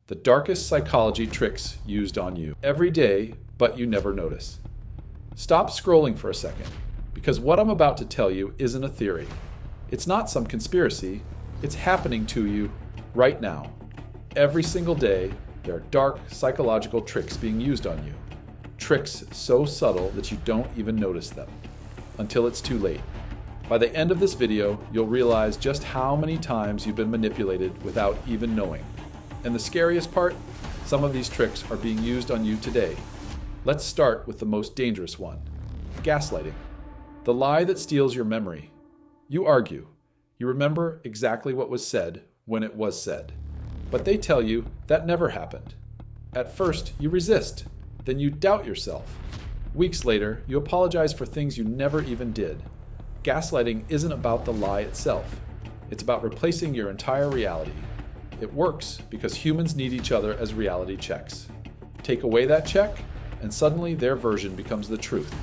The darkest psychology tricks used on you every day, but you never notice. Stop scrolling for a second, because what I'm about to tell you isn't a theory. It's not some conspiracy. It's happening to you right now. Every single day, there are dark psychological tricks being used on you. Tricks so subtle that you don't even notice them, until it's too late. By the end of this video, you'll realize just how many times you've been manipulated without even knowing. And the scariest part, some of these tricks are being used on you today. Let's start with the most dangerous one, gaslighting. The lie that steals your memory. You argue. You remember exactly what was said when it was said. But they tell you that never happened. At first, you resist. Then you doubt yourself. Weeks later, you apologize for things you never even did. Gaslighting isn't about the lie itself. It's about replacing your entire reality. It works because humans need each other as reality checks. Take away that check, and suddenly their version becomes the truth.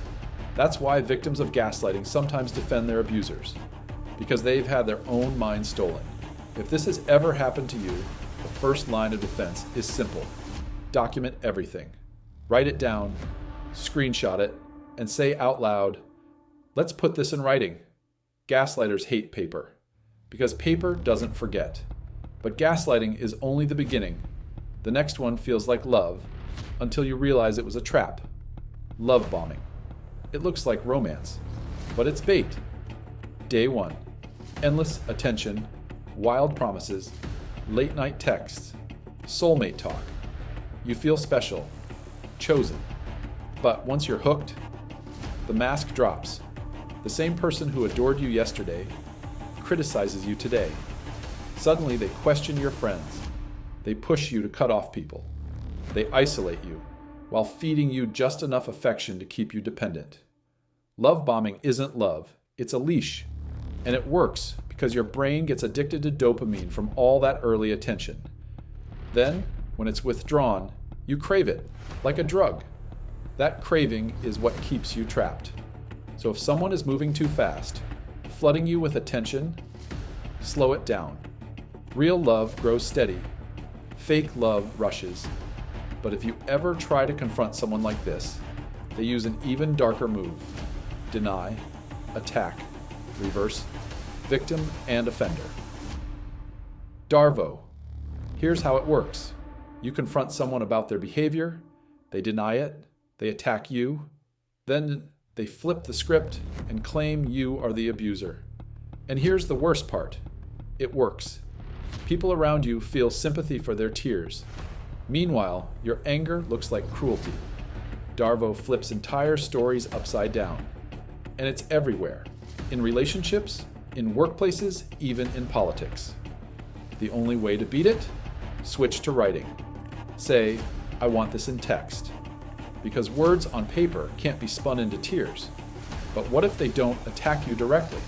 That's why victims of gaslighting sometimes defend their abusers, because they've had their own mind stolen. If this has ever happened to you, the first line of defense is simple. Document everything. Write it down, screenshot it, and say out loud, "Let's put this in writing." Gaslighters hate paper, because paper doesn't forget. But gaslighting is only the beginning. The next one feels like love, until you realize it was a trap. Love bombing. It looks like romance, but it's bait. Day 1. Endless attention, wild promises, late night texts, soulmate talk. You feel special, chosen. But once you're hooked, the mask drops. The same person who adored you yesterday criticizes you today. Suddenly they question your friends. They push you to cut off people. They isolate you while feeding you just enough affection to keep you dependent. Love bombing isn't love, it's a leash. And it works because your brain gets addicted to dopamine from all that early attention. Then, when it's withdrawn, you crave it, like a drug. That craving is what keeps you trapped. So if someone is moving too fast, flooding you with attention, slow it down. Real love grows steady. Fake love rushes. But if you ever try to confront someone like this, they use an even darker move. Deny, attack, reverse, victim and offender. Darvo. Here's how it works. You confront someone about their behavior, they deny it, they attack you, then they flip the script and claim you are the abuser. And here's the worst part. It works. People around you feel sympathy for their tears. Meanwhile, your anger looks like cruelty. Darvo flips entire stories upside down. And it's everywhere. In relationships, in workplaces, even in politics. The only way to beat it? Switch to writing. Say, "I want this in text." Because words on paper can't be spun into tears. But what if they don't attack you directly?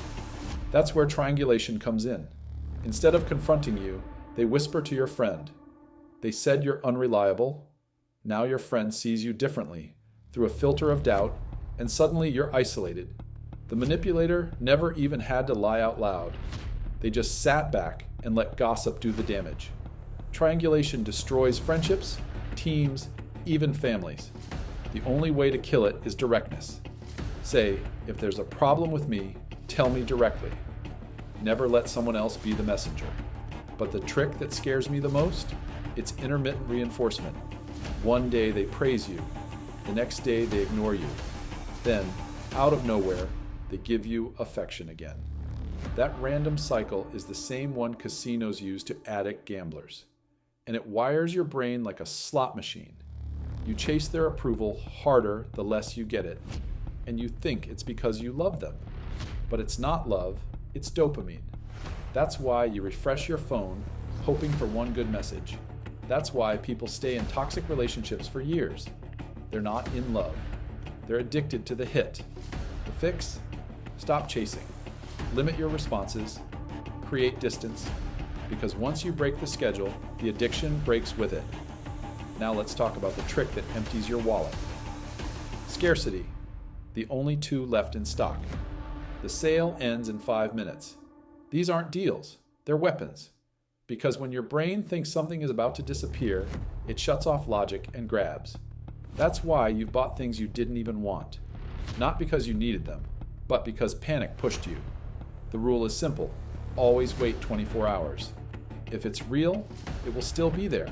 That's where triangulation comes in. Instead of confronting you, they whisper to your friend. They said you're unreliable. Now your friend sees you differently, through a filter of doubt, and suddenly you're isolated. The manipulator never even had to lie out loud. They just sat back and let gossip do the damage. Triangulation destroys friendships, teams, even families. The only way to kill it is directness. Say, "If there's a problem with me, tell me directly." Never let someone else be the messenger. But the trick that scares me the most? It's intermittent reinforcement. One day they praise you. The next day they ignore you. Then, out of nowhere, they give you affection again. That random cycle is the same one casinos use to addict gamblers. And it wires your brain like a slot machine. You chase their approval harder the less you get it. And you think it's because you love them. But it's not love. It's dopamine. That's why you refresh your phone, hoping for one good message. That's why people stay in toxic relationships for years. They're not in love. They're addicted to the hit. The fix? Stop chasing. Limit your responses. Create distance. Because once you break the schedule, the addiction breaks with it. Now let's talk about the trick that empties your wallet. Scarcity. The only two left in stock. The sale ends in 5 minutes. These aren't deals, they're weapons. Because when your brain thinks something is about to disappear, it shuts off logic and grabs. That's why you've bought things you didn't even want. Not because you needed them, but because panic pushed you. The rule is simple. Always wait 24 hours. If it's real, it will still be there.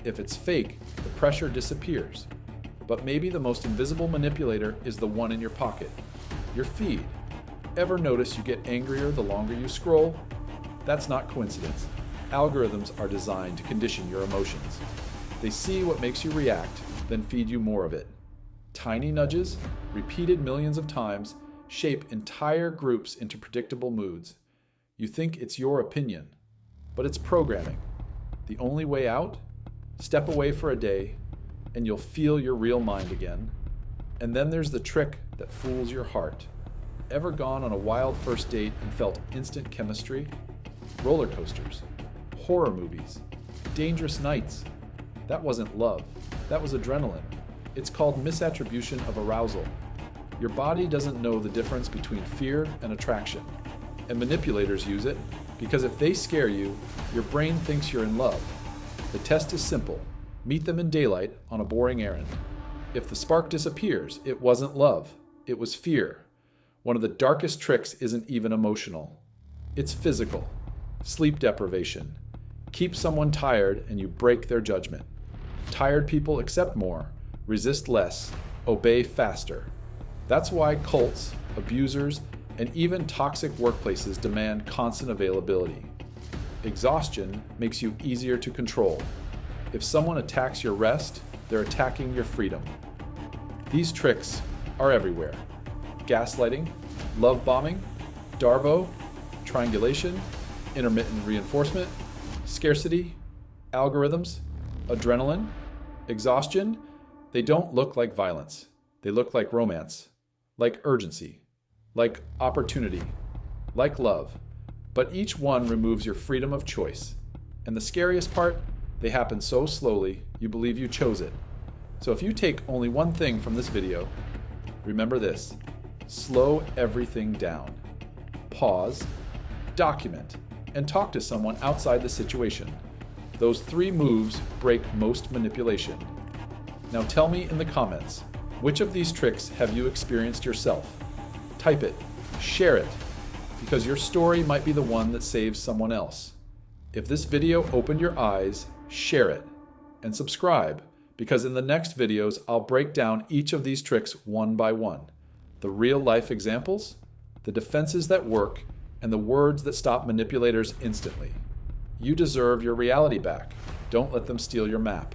If it's fake, the pressure disappears. But maybe the most invisible manipulator is the one in your pocket, your feed. Ever notice you get angrier the longer you scroll? That's not coincidence. Algorithms are designed to condition your emotions. They see what makes you react, then feed you more of it. Tiny nudges, repeated millions of times, shape entire groups into predictable moods. You think it's your opinion, but it's programming. The only way out? Step away for a day, and you'll feel your real mind again. And then there's the trick that fools your heart. Ever gone on a wild first date and felt instant chemistry? Roller coasters, horror movies, dangerous nights. That wasn't love. That was adrenaline. It's called misattribution of arousal. Your body doesn't know the difference between fear and attraction. And manipulators use it because if they scare you, your brain thinks you're in love. The test is simple. Meet them in daylight on a boring errand. If the spark disappears, it wasn't love. It was fear. One of the darkest tricks isn't even emotional. It's physical. Sleep deprivation. Keep someone tired and you break their judgment. Tired people accept more, resist less, obey faster. That's why cults, abusers, and even toxic workplaces demand constant availability. Exhaustion makes you easier to control. If someone attacks your rest, they're attacking your freedom. These tricks are everywhere. Gaslighting, love bombing, Darvo, triangulation, intermittent reinforcement, scarcity, algorithms, adrenaline, exhaustion. They don't look like violence. They look like romance, like urgency, like opportunity, like love. But each one removes your freedom of choice. And the scariest part, they happen so slowly, you believe you chose it. So if you take only one thing from this video, remember this: slow everything down. Pause, document, and talk to someone outside the situation. Those 3 moves break most manipulation. Now tell me in the comments, which of these tricks have you experienced yourself? Type it, share it, because your story might be the one that saves someone else. If this video opened your eyes, share it, and subscribe, because in the next videos I'll break down each of these tricks one by one. The real-life examples, the defenses that work, and the words that stop manipulators instantly. You deserve your reality back. Don't let them steal your map.